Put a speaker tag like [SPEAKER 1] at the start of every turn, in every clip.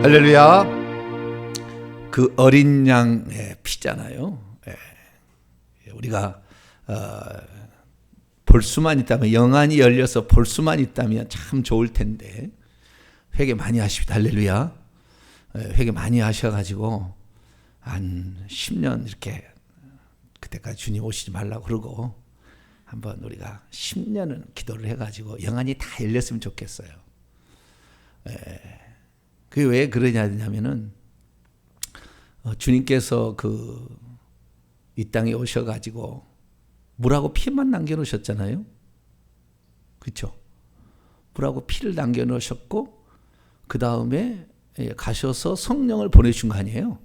[SPEAKER 1] 할렐루야. 그 어린 양의 피잖아요. 우리가 볼 수만 있다면, 영안이 열려서 볼 수만 있다면 참 좋을 텐데 회개 많이 하십시다. 할렐루야. 회개 많이 하셔가지고 한 10년 이렇게, 그때까지 주님 오시지 말라고 그러고 한번 우리가 10년은 기도를 해가지고 영안이 다 열렸으면 좋겠어요. 그게 왜 그러냐면은 주님께서 이 땅에 오셔가지고 물하고 피만 남겨놓으셨잖아요. 그렇죠? 물하고 피를 남겨놓으셨고 그 다음에 가셔서 성령을 보내준 거 아니에요.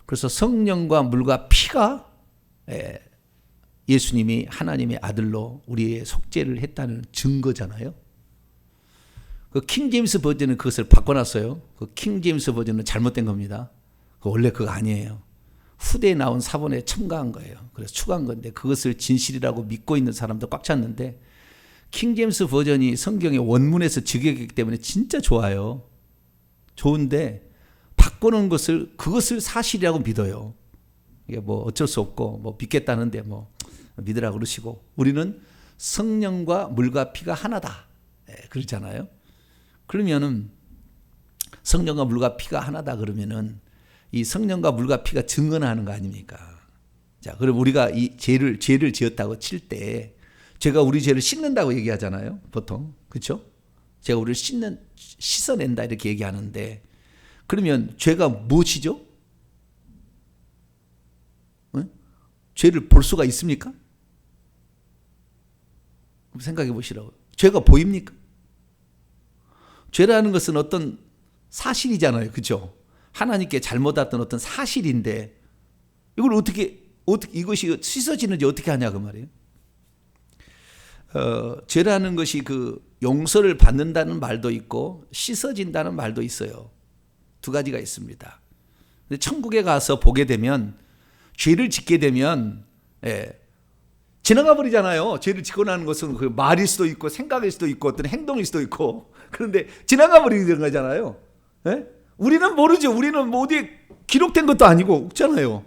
[SPEAKER 1] 그래서 성령과 물과 피가 예수님이 하나님의 아들로 우리의 속죄를 했다는 증거잖아요. 그 킹제임스 버전은 그것을 바꿔놨어요. 그 킹제임스 버전은 잘못된 겁니다. 원래 그거 아니에요. 후대에 나온 사본에 첨가한 거예요. 그래서 추가한 건데 그것을 진실이라고 믿고 있는 사람도 꽉 찼는데, 킹제임스 버전이 성경의 원문에서 직역했기 때문에 진짜 좋아요. 좋은데 바꿔놓은 그것을 사실이라고 믿어요. 이게 뭐 어쩔 수 없고 뭐 믿겠다는데 뭐 믿으라고 그러시고, 우리는 성령과 물과 피가 하나다 그러잖아요. 그러면은 성령과 물과 피가 하나다 그러면은 이 성령과 물과 피가 증언하는 거 아닙니까? 자, 그럼 우리가 이 죄를 지었다고 칠 때 죄가 우리 죄를 씻는다고 얘기하잖아요. 보통. 그렇죠? 죄가 우리를 씻어낸다 이렇게 얘기하는데, 그러면 죄가 무엇이죠? 죄를 볼 수가 있습니까? 생각해 보시라고요. 죄가 보입니까? 죄라는 것은 어떤 사실이잖아요. 그렇죠? 하나님께 잘못했던 어떤 사실인데 이걸 어떻게 이것이 씻어지는지 어떻게 하냐 그 말이에요. 죄라는 것이 용서를 받는다는 말도 있고 씻어진다는 말도 있어요. 두 가지가 있습니다. 근데 천국에 가서 보게 되면, 죄를 짓게 되면 지나가 버리잖아요. 죄를 짓고 나는 것은 그 말일 수도 있고 생각일 수도 있고 어떤 행동일 수도 있고, 그런데 지나가 버리는 거잖아요. 우리는 모르죠. 우리는 뭐 어디에 기록된 것도 아니고 없잖아요.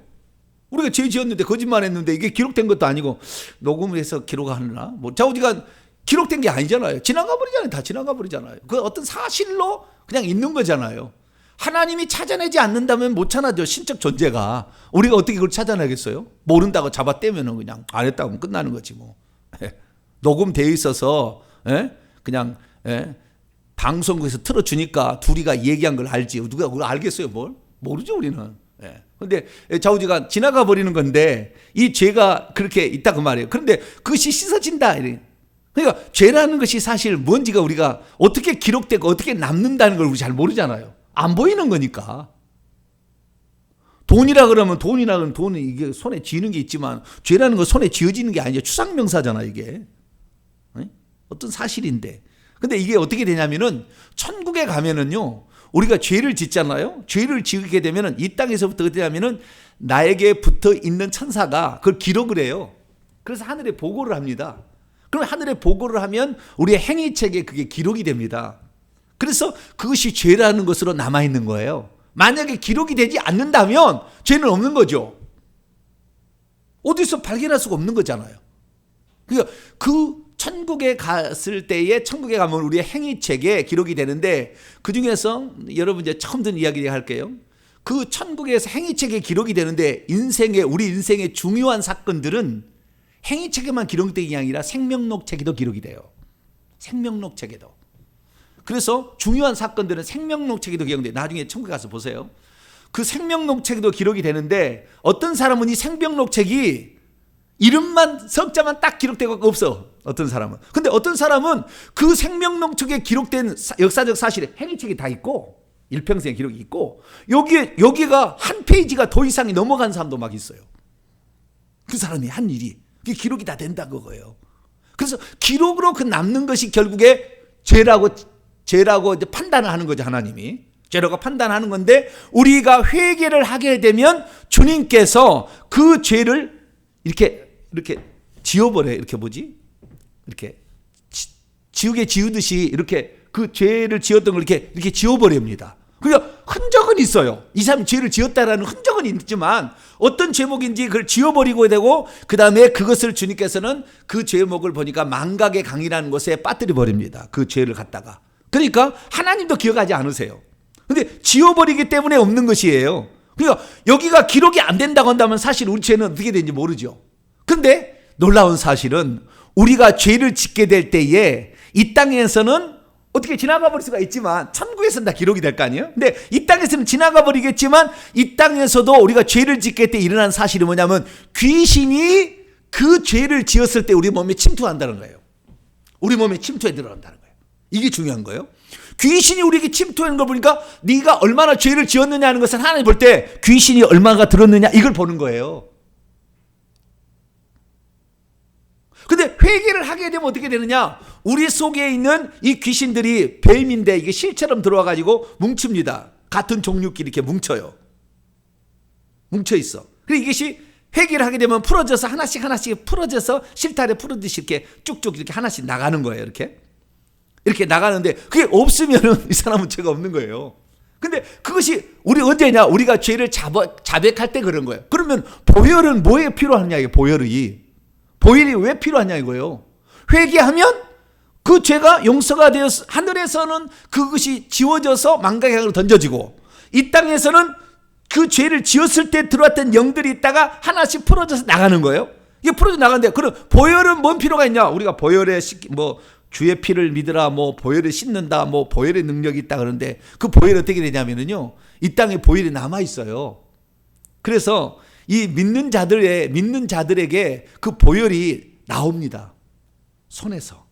[SPEAKER 1] 우리가 죄 지었는데 거짓말했는데 이게 기록된 것도 아니고 녹음해서 기록하느나 뭐 좌우지간 기록된 게 아니잖아요. 지나가 버리잖아요. 다 지나가 버리잖아요. 그 어떤 사실로 그냥 있는 거잖아요. 하나님이 찾아내지 않는다면 못 찾아죠. 신적 존재가. 우리가 어떻게 그걸 찾아내겠어요? 모른다고 잡아떼면은 그냥 안 했다고 하면 끝나는 거지 뭐. 녹음되어 있어서 그냥 방송국에서 틀어주니까 둘이가 얘기한 걸 알지. 누가 그걸 알겠어요? 뭘? 모르죠 우리는. 그런데 좌우지간 지나가 버리는 건데 이 죄가 그렇게 있다 그 말이에요. 그런데 그것이 씻어진다. 그러니까 죄라는 것이 사실 뭔지가 우리가 어떻게 기록되고 어떻게 남는다는 걸 우리 잘 모르잖아요. 안 보이는 거니까. 돈이라 그러면 돈이 이게 손에 쥐는 게 있지만, 죄라는 건 손에 쥐어지는 게 아니죠. 추상명사잖아 이게. 어떤 사실인데. 근데 이게 어떻게 되냐면은 천국에 가면은요, 우리가 죄를 짓잖아요. 죄를 지게 되면은 이 땅에서부터 어떻게 하면은 나에게 붙어 있는 천사가 그걸 기록을 해요. 그래서 하늘에 보고를 합니다. 그럼 하늘에 보고를 하면 우리의 행위책에 그게 기록이 됩니다. 그래서 그것이 죄라는 것으로 남아있는 거예요. 만약에 기록이 되지 않는다면 죄는 없는 거죠. 어디서 발견할 수가 없는 거잖아요. 그러니까 천국에 갔을 때에, 천국에 가면 우리의 행위책에 기록이 되는데, 그 중에서 여러분 이제 처음 듣는 이야기 할게요. 그 천국에서 행위책에 기록이 되는데, 우리 인생의 중요한 사건들은 행위책에만 기록되는 게 아니라 생명록책에도 기록이 돼요. 생명록책에도. 그래서 중요한 사건들은 생명록책에도 기록돼요. 나중에 천국에 가서 보세요. 그 생명록책에도 기록이 되는데, 어떤 사람은 이 생명록책이 이름만, 석자만 딱 기록되고 없어. 어떤 사람은. 근데 어떤 사람은 그 생명록책에 기록된 역사적 사실에 행위책이 다 있고, 일평생 기록이 있고, 여기가 한 페이지가 더 이상이 넘어간 사람도 막 있어요. 그 사람이 한 일이. 그게 기록이 다 된다 그거예요. 그래서 기록으로 그 남는 것이 결국에 죄라고 이제 판단을 하는 거죠, 하나님이. 죄라고 판단하는 건데, 우리가 회개를 하게 되면 주님께서 그 죄를 이렇게 지워버려요. 이렇게 지우개 지우듯이 이렇게 그 죄를 지었던 걸 이렇게 지워버립니다. 그러니까 흔적은 있어요. 이 사람이 죄를 지었다라는 흔적은 있지만 어떤 죄목인지 그걸 지워버리고 되고 그 다음에 그것을 주님께서는 그 죄목을 보니까 망각의 강이라는 것에 빠뜨려 버립니다. 그 죄를 갖다가. 그러니까 하나님도 기억하지 않으세요. 근데 지워버리기 때문에 없는 것이에요. 그러니까 여기가 기록이 안 된다고 한다면 사실 우리 죄는 어떻게 되는지 모르죠. 근데 놀라운 사실은 우리가 죄를 짓게 될 때에 이 땅에서는 어떻게 지나가 버릴 수가 있지만 천국에서는 다 기록이 될 거 아니에요. 근데 이 땅에서는 지나가 버리겠지만 이 땅에서도 우리가 죄를 짓게 때 일어난 사실이 뭐냐면 귀신이 그 죄를 지었을 때 우리 몸에 침투한다는 거예요. 우리 몸에 침투해 들어간다는 거예요. 이게 중요한 거예요. 귀신이 우리에게 침투하는 걸 보니까 네가 얼마나 죄를 지었느냐 하는 것은 하나님 볼 때 귀신이 얼마나 들었느냐 이걸 보는 거예요. 근데 회개를 하게 되면 어떻게 되느냐? 우리 속에 있는 이 귀신들이 뱀인데 이게 실처럼 들어와 가지고 뭉칩니다. 같은 종류끼리 이렇게 뭉쳐요. 뭉쳐 있어. 그리고 이것이 회개를 하게 되면 풀어져서 하나씩 풀어져서 실타래 풀어듯이 이렇게 쭉쭉 이렇게 하나씩 나가는 거예요. 이렇게 나가는데 그게 없으면은 이 사람은 죄가 없는 거예요. 근데 그것이 우리 언제냐? 우리가 죄를 자백할 때 그런 거예요. 그러면 보혈은 뭐에 필요하느냐? 이게 보혈이 왜 필요하냐 이거예요. 회개하면 그 죄가 용서가 되어서 하늘에서는 그것이 지워져서 망각의 강으로 던져지고 이 땅에서는 그 죄를 지었을 때 들어왔던 영들이 있다가 하나씩 풀어져서 나가는 거예요. 이게 풀어져 나가는데 그럼 보혈은 뭔 필요가 있냐? 우리가 보혈에 뭐 주의 피를 믿으라, 뭐 보혈을 씻는다, 뭐 보혈의 능력이 있다 그러는데 그 보혈이 어떻게 되냐면요, 이 땅에 보혈이 남아 있어요. 그래서 이 믿는 자들에게 그 보혈이 나옵니다. 손에서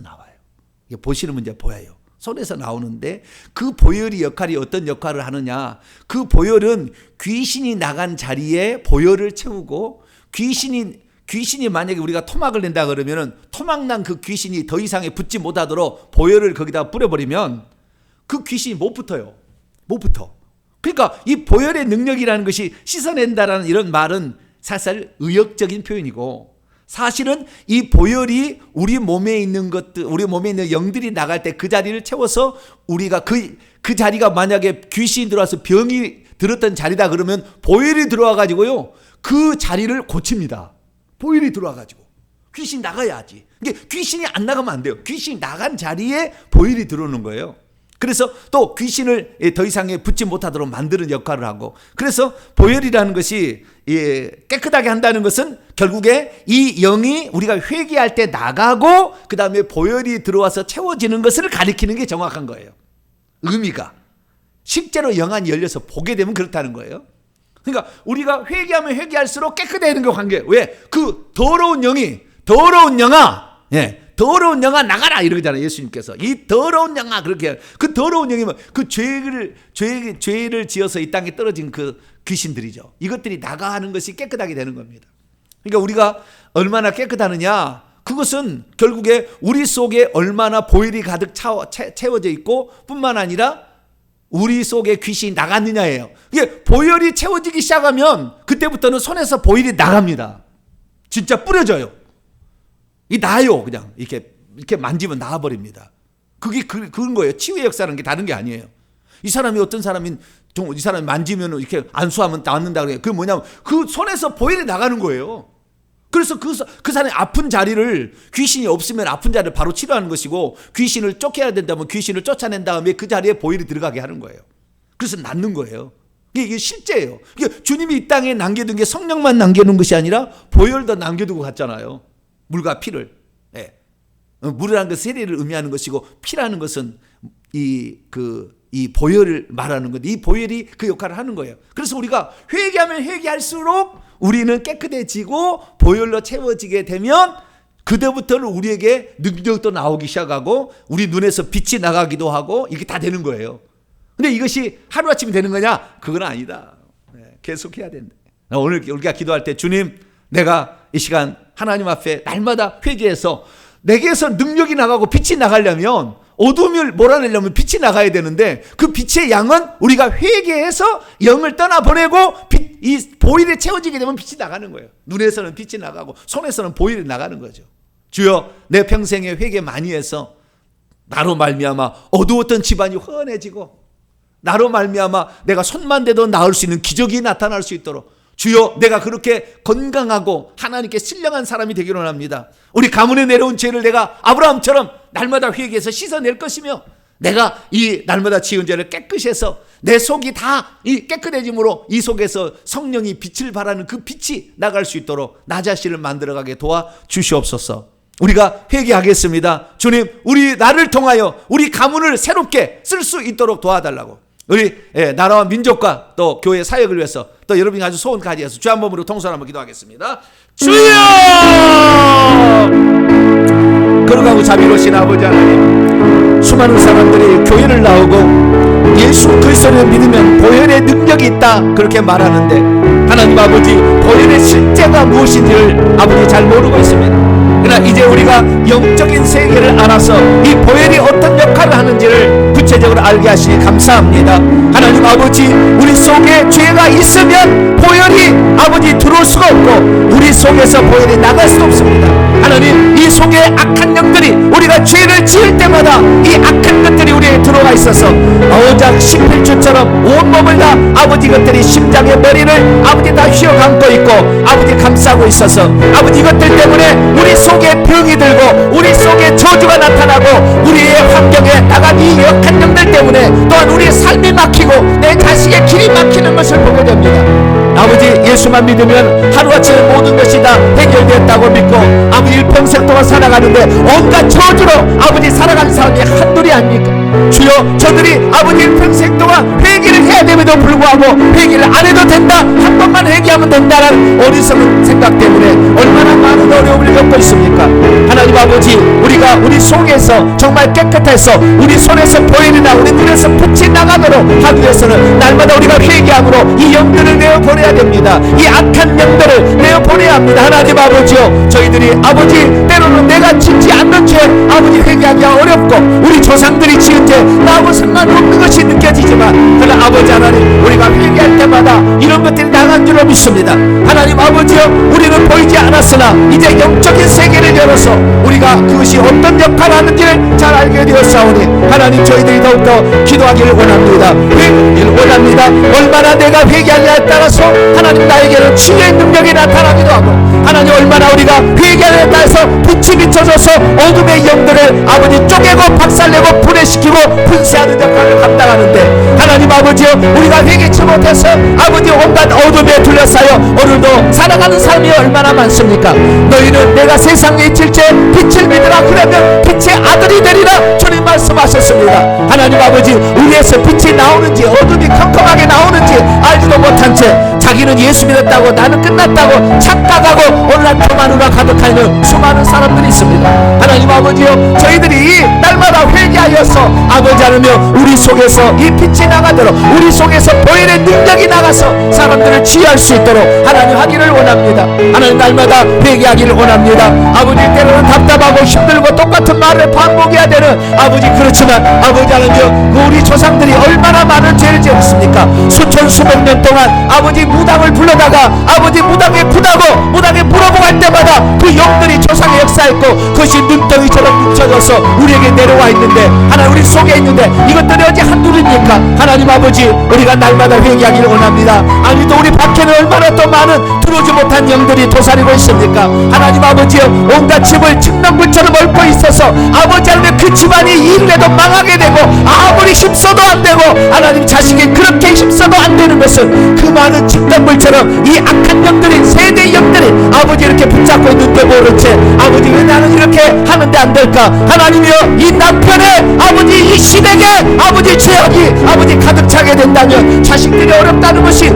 [SPEAKER 1] 나와요. 이게 보시는 문제 보여요. 손에서 나오는데 그 보혈이 역할이 어떤 역할을 하느냐? 그 보혈은 귀신이 나간 자리에 보혈을 채우고 귀신이 만약에 우리가 토막을 낸다 그러면은 토막난 그 귀신이 더 이상에 붙지 못하도록 보혈을 거기다 뿌려버리면 그 귀신이 못 붙어요. 못 붙어. 그러니까 이 보혈의 능력이라는 것이 씻어낸다라는 이런 말은 사실 의역적인 표현이고 사실은 이 보혈이 우리 몸에 있는 것들, 우리 몸에 있는 영들이 나갈 때 그 자리를 채워서 우리가 그 자리가 만약에 귀신이 들어와서 병이 들었던 자리다 그러면 보혈이 들어와 가지고요 그 자리를 고칩니다. 보혈이 들어와 가지고 귀신이 나가야지. 이게 귀신이 안 나가면 안 돼요. 귀신이 나간 자리에 보혈이 들어오는 거예요. 그래서 또 귀신을 더 이상에 붙지 못하도록 만드는 역할을 하고, 그래서 보혈이라는 것이 깨끗하게 한다는 것은 결국에 이 영이 우리가 회개할 때 나가고 그 다음에 보혈이 들어와서 채워지는 것을 가리키는 게 정확한 거예요. 의미가 실제로 영안이 열려서 보게 되면 그렇다는 거예요. 그러니까 우리가 회개하면 회개할수록 깨끗해지는 그 관계. 왜? 그 더러운 영아 나가라 이러잖아요. 예수님께서 이 더러운 영아, 그렇게 그 더러운 영이 그 죄를 지어서 이 땅에 떨어진 그 귀신들이죠. 이것들이 나가는 것이 깨끗하게 되는 겁니다. 그러니까 우리가 얼마나 깨끗하느냐, 그것은 결국에 우리 속에 얼마나 보혈이 가득 채워져 있고 뿐만 아니라 우리 속에 귀신이 나갔느냐예요. 이게 보혈이 채워지기 시작하면 그때부터는 손에서 보혈이 나갑니다. 진짜 뿌려져요. 이 나요. 그냥 이렇게 만지면 나와버립니다. 그게 그런 거예요. 치유의 역사라는 게 다른 게 아니에요. 이 사람이 어떤 사람이 이 사람이 만지면 이렇게 안수하면 낫는다 그래요. 그게 뭐냐면 그 손에서 보혈이 나가는 거예요. 그래서 그 사람이 아픈 자리를, 귀신이 없으면 아픈 자리를 바로 치료하는 것이고, 귀신을 쫓겨야 된다면 귀신을 쫓아낸 다음에 그 자리에 보혈이 들어가게 하는 거예요. 그래서 낫는 거예요. 이게 실제예요. 이게 주님이 이 땅에 남겨둔 게 성령만 남겨놓은 것이 아니라 보혈도 남겨두고 갔잖아요. 물과 피를. 물이라는 것은 세례를 의미하는 것이고, 피라는 것은 이 보혈을 말하는 건데, 이 보혈이 그 역할을 하는 거예요. 그래서 우리가 회개하면 회개할수록 우리는 깨끗해지고 보혈로 채워지게 되면 그때부터는 우리에게 능력도 나오기 시작하고 우리 눈에서 빛이 나가기도 하고 이게 다 되는 거예요. 근데 이것이 하루아침에 되는 거냐? 그건 아니다. 계속 해야 된다. 오늘 우리가 기도할 때, 주님, 내가 이 시간 하나님 앞에 날마다 회개해서 내게서 능력이 나가고 빛이 나가려면, 어둠을 몰아내려면 빛이 나가야 되는데, 그 빛의 양은 우리가 회개해서 영을 떠나보내고 이 보혈에 채워지게 되면 빛이 나가는 거예요. 눈에서는 빛이 나가고 손에서는 보혈이 나가는 거죠. 주여, 내 평생에 회개 많이 해서 나로 말미암아 어두웠던 집안이 환해지고, 나로 말미암아 내가 손만 대도 나을 수 있는 기적이 나타날 수 있도록 주여, 내가 그렇게 건강하고 하나님께 신령한 사람이 되기를 원합니다. 우리 가문에 내려온 죄를 내가 아브라함처럼 날마다 회개해서 씻어낼 것이며, 내가 이 날마다 지은 죄를 깨끗이 해서 내 속이 다 이 깨끗해짐으로 이 속에서 성령이 빛을 발하는 그 빛이 나갈 수 있도록 나 자신을 만들어가게 도와 주시옵소서. 우리가 회개하겠습니다. 주님, 우리 나를 통하여 우리 가문을 새롭게 쓸 수 있도록 도와달라고, 우리 나라와 민족과 또 교회 사역을 위해서 또 여러분이 아주 소원 가지해서 주 한 몸으로 통솔 한번 기도하겠습니다. 주여! 거룩하고 자비로우신 아버지 하나님, 수많은 사람들이 교회를 나오고 예수 그리스도를 믿으면 보혈의 능력이 있다 그렇게 말하는데, 하나님 아버지, 보혈의 실제가 무엇인지를 아버지 잘 모르고 있습니다. 그러나 이제 우리가 영적인 세계를 알아서 이 보혈이 어떤 역할을 하는지를 구체적으로 알게 하시니 감사합니다. 하나님 아버지, 우리 속에 죄가 있으면 보혈이 아버지 들어올 수가 없고 우리 속에서 보혈이 나갈 수 없습니다. 하나님, 이 속에 악한 영들이 우리가 죄를 지을 때마다 이 악한 것들이 우리에게 들어와 있어서 어작 11주처럼 온몸을 다 아버지 것들이 심장의 머리를 아버지 다 휘어감고 있고 아버지 감싸고 있어서 아버지 이것들 때문에 우리 속에 병이 들고 우리 속에 저주가 나타나고 우리의 환경에 나간 이 역한 영들 때문에 또한 우리의 삶이 막히고 내 자식의 길이 막히는 것을 보게 됩니다. 아버지, 예수만 믿으면 하루아침에 모든 것이 다 해결됐다고 믿고 아버지 일평생 동안 살아가는데 온갖 저주로 아버지 살아가는 사람이 한둘이 아닙니까? 주여, 저들이 아버지 일평생 동안 회개를 해야 됨에도 불구하고 회개를 안 해도 된다, 한 번만 회개하면 된다는 어리석은 생각 때문에 얼마나 많은 어려움을 겪고 있습니까? 하나님 아버지, 우리가 우리 속에서 정말 깨끗해서 우리 손에서 보혈이나 우리 눈에서 빛이 나가도록 하기 위해서는 날마다 우리가 회개함으로 이 영들을 내어보내야 됩니다. 이 악한 영들을 내어보내야 합니다. 하나님 아버지요, 저희들이 아버지 때로는 내가 짓지 않는 죄 아버지 회개하기가 어렵고 우리 조상들이 지은 죄 나하고 상관없는 것이 느껴지지만, 그러나 아버지 하나님, 우리가 회개할 때마다 이런 것들이 나간 줄로 믿습니다. 하나님 아버지요, 우리는 보이지 않았으나 이제 영적인 세계를 열어서 우리가 그것이 어떤 역할을 하는지를 잘 알게 되었사오니 하나님, 저희들이 더욱더 기도하기를 원합니다. 회개하기를 원합니다. 얼마나 내가 회개하냐에 따라서 하나님 나에게는 치유의 능력이 나타나기도 하고, 하나님 얼마나 우리가 회개하냐에 따라서 빛이 비춰져서 어둠의 영들을 아버지 쪼개고 박살내고 분해시키고 분쇄하는 역할을 감당하는데, 하나님 아버지요, 우리가 회개치 못해서 아버지 온갖 어둠에 둘러싸여 오늘도 살아가는 삶이 얼마나 많습니까? 너희는 내가 세상에 있을 때 빛을 믿으라, 그러면 빛의 아들이 되리라 주님 말씀하셨습니다. 하나님 아버지, 우리에서 빛이 나오는지 어둠이 컴컴하게 나오는지 알지도 못한 채 자기는 예수 믿었다고 나는 끝났다고 착각하고 오늘날 교만으로 가득하는 수많은 사람들이 있습니다. 하나님 아버지요, 저희들이 날마다 회개하여서 아버지 하나며 우리 속에서 이 빛이 나가도록 우리 속에서 보혈의 능력이 나가서 사람들을 치유할 수 있도록 하나님 하기를 원합니다. 하나님 날마다 회개하기를 원합니다. 아버지, 때로는 답답하고 힘들고 똑같은 말을 반복해야 되는 아버지, 그렇지만 아버지 하나며 우리 조상들이 얼마나 많은 죄를 지었습니까? 수천 수백 년 동안 아버지 무당을 불러다가 아버지 무당에 푸다고 무당에 물어보고 할 때마다 그 영들이 조상의 역사했고 그것이 눈덩이처럼 뭉쳐져서 우리에게 내려와 있는데, 하나님 우리 속에 있는데 이것들이 어디 한둘입니까? 하나님 아버지, 우리가 날마다 회개하기를 원합니다. 아니, 또 우리 밖에는 얼마나 또 많은 들어오지 못한 영들이 도사리고 있습니까? 하나님 아버지요, 온갖 집을 측렁불처럼 얽고 있어서 아버지 하나님 그 집안이 일을 해도 망하게 되고 아무리 힘써도 안 되고 하나님 자식이 그렇게 힘써도 안 되는 것은 그 많은 측렁불처럼 이 악한 영들이, 세대 영들이 아버지 이렇게 붙잡고 있는데 모른 채 아버지 왜 나는 이렇게 하는데 안 될까? 하나님이여, 이 남편의 아버지 이 시댁에 아버지 죄악이 아버지 가득 차게 된다면 자식들이 어렵다는 것이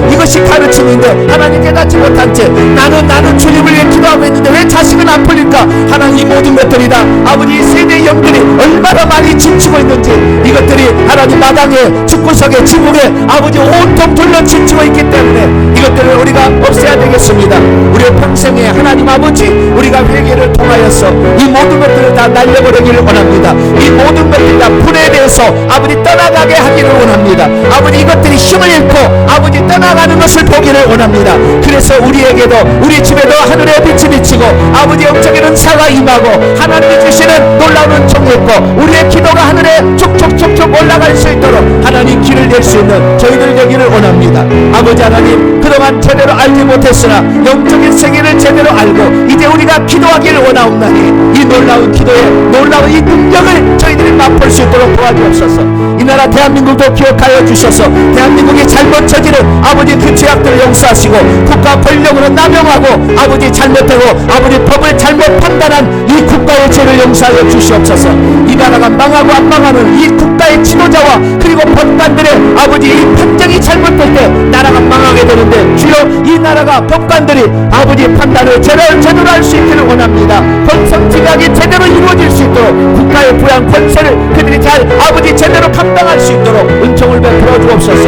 [SPEAKER 1] 이것이 가르침인데 하나님 깨닫지 못한 채 나는 주님을 위해 기도하고 있는데 왜 자식은 안 풀릴까? 하나님, 이 모든 것들이 다 아버지 세대 영들이 얼마나 많이 침치고 있는지, 이것들이 하나님 마당에 집구석에 지붕에 아버지 온통 둘러 침치고 있기 때문에 이것들을 우리가 없애야 되겠습니다. 우리의 평생에 하나님 아버지, 우리가 회개를 통하여서 이 모든 것들을 다 날려버리기를 원합니다. 이 모든 것들이 다 분해되어 교회에서 아버지 떠나가게 하기를 원합니다. 아버지 이것들이 힘을 잃고 아버지 떠나가는 것을 보기를 원합니다. 그래서 우리에게도 우리 집에도 하늘의 빛이 비치고 아버지 영적인 은사가 임하고 하나님이 주시는 놀라운 은총이 있고 우리의 기도가 하늘에 촉촉촉촉 올라갈 수 있도록 하나님 길을 낼 수 있는 저희들 되기를 원합니다. 아버지 하나님, 그동안 제대로 알지 못했으나 영적인 세계를 제대로 알고 이제 우리가 기도하기를 원하옵나니 이 놀라운 기도에 놀라운 이 능력을 저희들이 맛볼 수 있도록 도와주옵소서. 이 나라 대한민국도 기억하여 주셔서 대한민국이 잘못 저지른 아버지 그 죄악들을 용서하시고 국가 권력으로 남용하고 아버지 잘못되고 아버지 법을 잘못 판단한 이 국가의 죄를 용서하여 주시옵소서. 이 나라가 망하고 안 망하는 이 국가의 지도자와 그리고 법관들의 아버지 이 판정이 잘못될 때 나라가 망하게 되는데 주여 이 나라가 법관들이 아버지 판단을 제대로 할 수 있기를 원합니다. 권선징악이 제대로 이루어질 수 있도록 국가의 부양 권세를 그들이 잘 아버지 제대로 감당할 수 있도록 은총을 베풀어 주옵소서.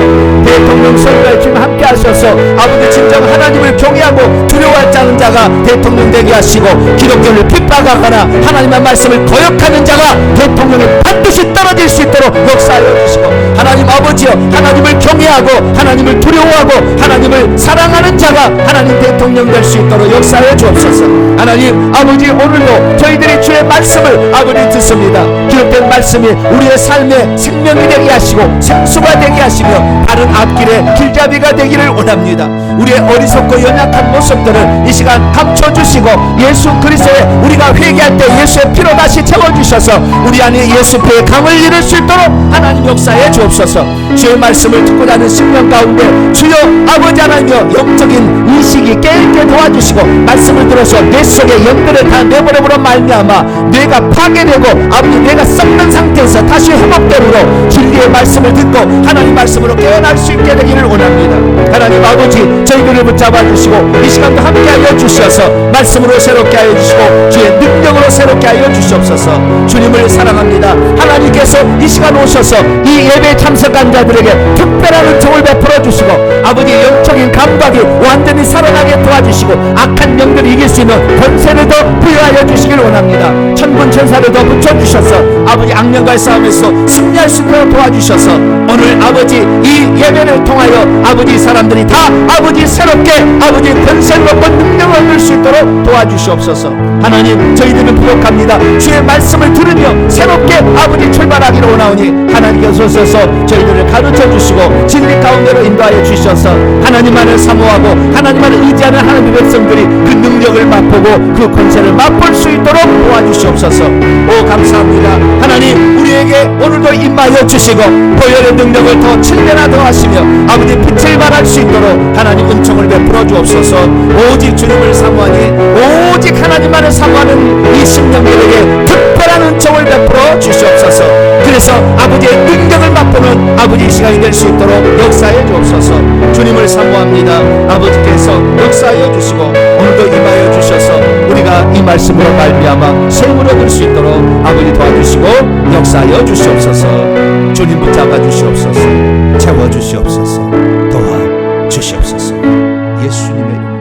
[SPEAKER 1] 대통령 선거에 지금 함께 하셔서 아버지 진정 하나님을 경외하고 두려워하지 않은 자가 대통령 되게 하시고 기독교를 핍박하거나 하나님의 말씀을 거역하는 자가 대통령에 반드시 떨어질 수 있도록 역사하여 주시고 하나님 아버지여 하나님을 경외하고 하나님을 두려워하고 하나님을 사랑하는 자가 하나님 대통령 될 수 있도록 역사하여 주옵소서. 하나님 아버지 오늘도 저희들이 주의 말씀을 아버지 듣습니다. 기록된 말씀이 우리의 삶의 생명이 되게 하시고 생수가 되게 하시며 바른 앞길의 길잡이가 되기를 원합니다. 우리의 어리석고 연약한 모습들을 이 시간 감춰주시고 예수 그리스도의 우리가 회개할 때 예수의 피로 다시 채워주셔서 우리 안에 예수 피의 강을 이룰 수 있도록 하나님 역사해 주옵소서. 주의 말씀을 듣고 나는 심령 가운데 주여 아버지 하나님여 영적인 인식이 깨있게 도와주시고 말씀을 들어서 뇌 속의 영들을 다 내버려버려 말미암아 뇌가 파괴되고 아버지 뇌가 썩는 상태에서 다시 회복되므로 진리의 말씀을 듣고 하나님 말씀으로 깨어날 수 있게 되기를 원합니다. 하나님 아버지 저희들을 붙잡아 주시고 이 시간도 함께하여 주셔서 말씀으로 새롭게 하여 주시고 주의 능력으로 새롭게 하여 주시옵소서. 주님을 사랑합니다. 하나님께서 이 시간 오셔서 이 예배에 참석한 자들에게 특별한 은총을 베풀어 주시고 아버지 영적인 감각이 완전히 살아나게 도와주시고 악한 영들을 이길 수 있는 권세를 더 부여하여 주시길 원합니다. 천군 천사를 더 붙여주셔서 아버지 악령과의 싸움에서 승리할 수 있도록 도와주셔서 오늘 아버지 이 예배를 통하여 아버지 사람들이 다 아버지 새롭게 아버지 권세를 얻고 능력을 얻을 수 있도록 도와주시옵소서. 하나님 저희들은 부족합니다. 주의 말씀을 들으며 새롭게 아버지 출발하기를 원하오니 하나님께서 오셔서 저희들을 가르쳐 주시고 진리 가운데로 인도하여 주셔서 하나님만을 사모하고 하나님만을 의지하는 하나님의 백성들이 그 능력을 맛보고 그 권세를 맛볼 수 있도록 도와주시옵소서. 오 감사합니다. 하나님 우리에게 오늘도 임하여 주시고 보혈의 능력을 더 7배나 더 하시며 아버지 빛을 발할 수 있도록 하나님 은총을 베풀어 주옵소서. 오직 주님을 사모하니 오직 하나님만을 사모하는 이 심령들에게 특별한 은총을 베풀어 주시옵소서. 그래서 아버지의 능력을 맛보는 아버지 시간이 될 수 있도록 역사해 주옵소서. 주님을 사모합니다. 아버지께서 역사하여 주시고 오늘도 임하여 주셔서 우리가 이 말씀으로 말미암아 생을 얻을 수 있도록 아버지 도와주시고 역사하여 주시옵소서. 주님 붙잡아 주시옵소서. 채워 주시옵소서. 도와 주시옵소서. 예수님의